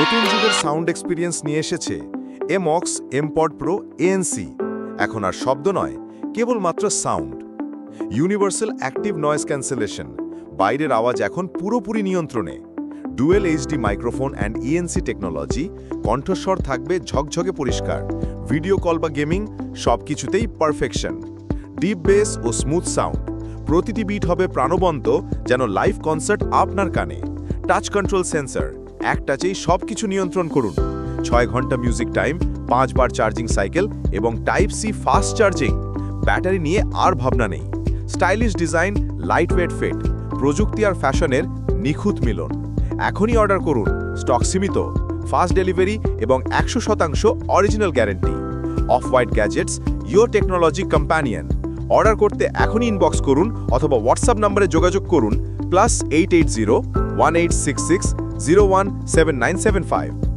নতুন যুগের sound experience নিয়ে এসেছে এমঅক্স এমপড প্রো এএনসি। এখন আর শব্দ নয়, কেবলমাত্র sound. Universal active noise cancellation, বাইরের আওয়াজ এখন পুরোপুরি নিয়ন্ত্রণে। Dual HD microphone and ENC technology, কণ্ঠস্বর থাকবে ঝকঝকে পরিষ্কার। ভিডিও কল বা গেমিং সবকিছুতেই পারফেকশন। ডিপ বেস ও স্মুথ সাউন্ড, প্রতিটি বিট হবে প্রাণবন্ত, যেন লাইভ কনসার্ট আপনার কানে। টাচ কন্ট্রোল সেন্সর, এক টাচেই সবকিছু নিয়ন্ত্রণ করুন। 6 ঘন্টা মিউজিক টাইম, 5 বার চার্জিং সাইকেল এবং type C fast charging. Battery নিয়ে আর ভাবনা নেই। Stylish design, lightweight fit, প্রযুক্তি আর ফ্যাশনের নিখুঁত মিলন। এখনই অর্ডার করুন, স্টক সীমিত, ফাস্ট ডেলিভারি এবং 100% original guarantee. Off white gadgets, your technology companion. Order করতে এখনই ইনবক্স করুন অথবা হোয়াটসঅ্যাপ নম্বরে যোগাযোগ করুন +880 1866 017975।